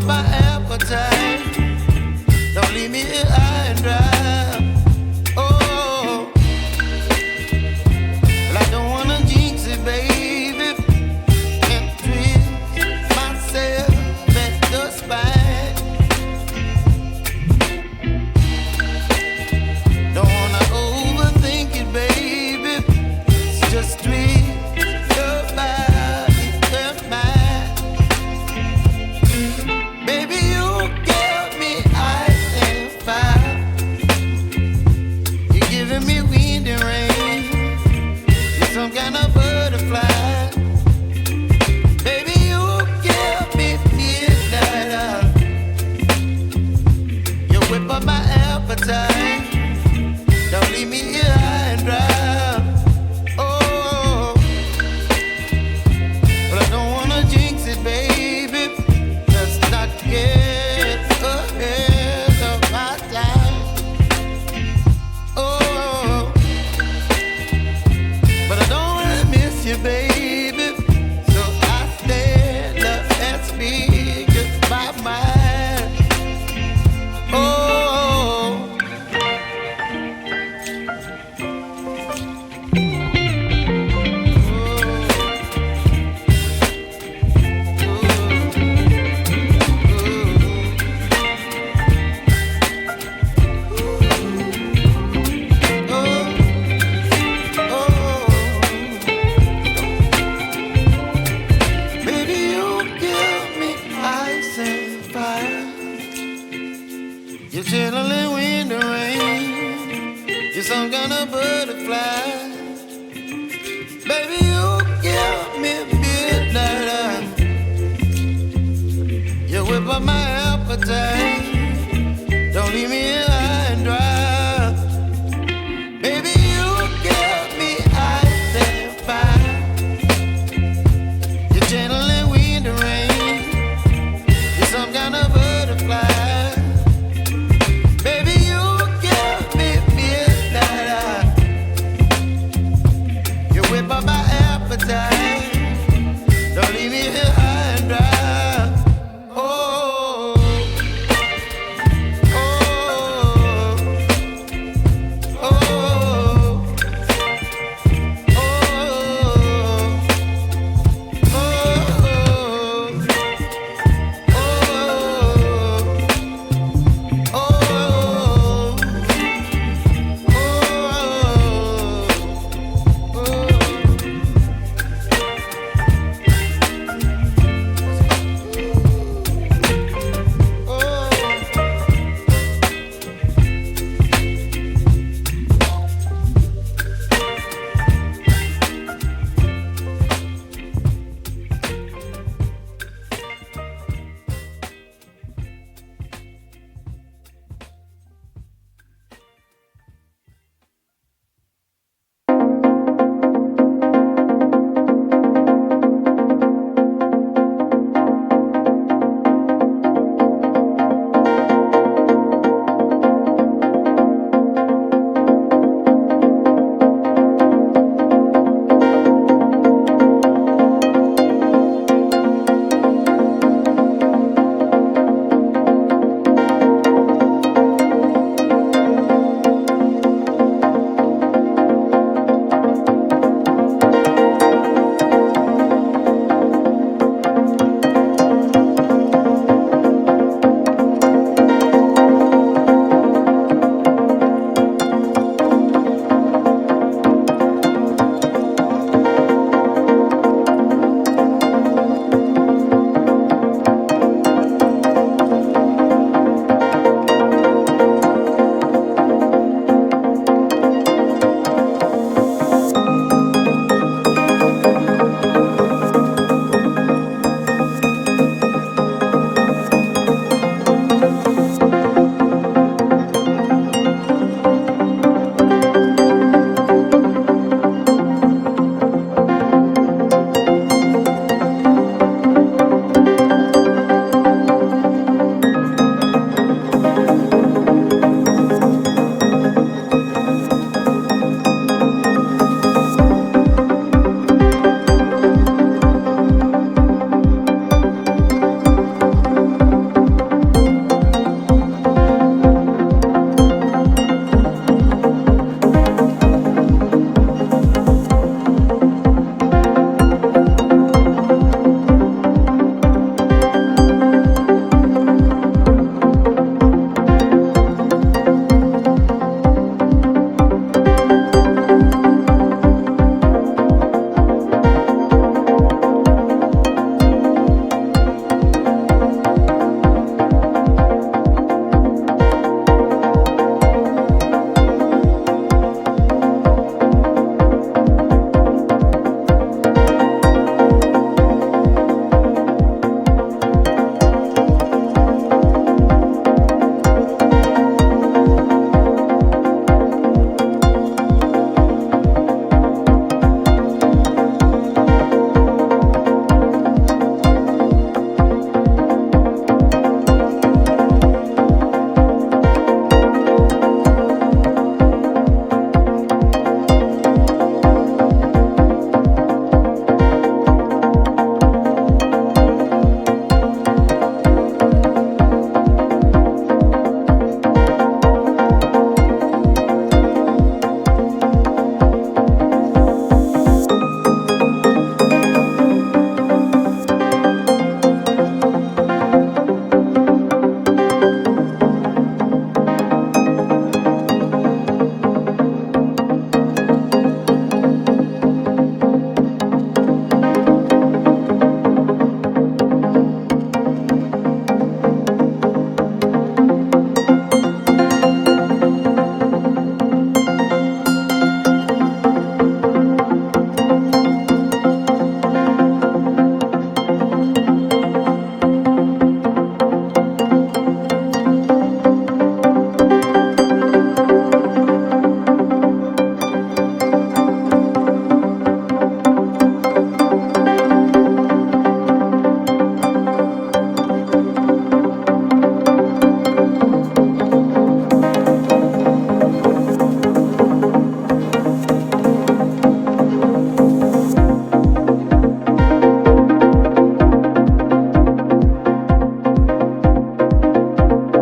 up my appetite. Don't leave me here high and dry. Oh, well, I don't wanna jinx it, baby, and twist myself at the spine. Don't wanna overthink it, baby. It's just twist your body and mine. Baby, you give me ice and fire. You're giving me wind and rain. You're some kind of butterfly. Baby, you give me midnight. You whip up my appetite. Don't leave me here high and dry. Oh, but I don't wanna jinx it, baby. Let's not get ahead of my time. Oh, but I don't wanna miss you, baby. So I stand up and speak just my mind. Oh. Baby, you give me ice and fire. You're chilling wind and rain. You're some kind of butterfly. Baby, you give me midnight. You whip up my appetite. Don't leave me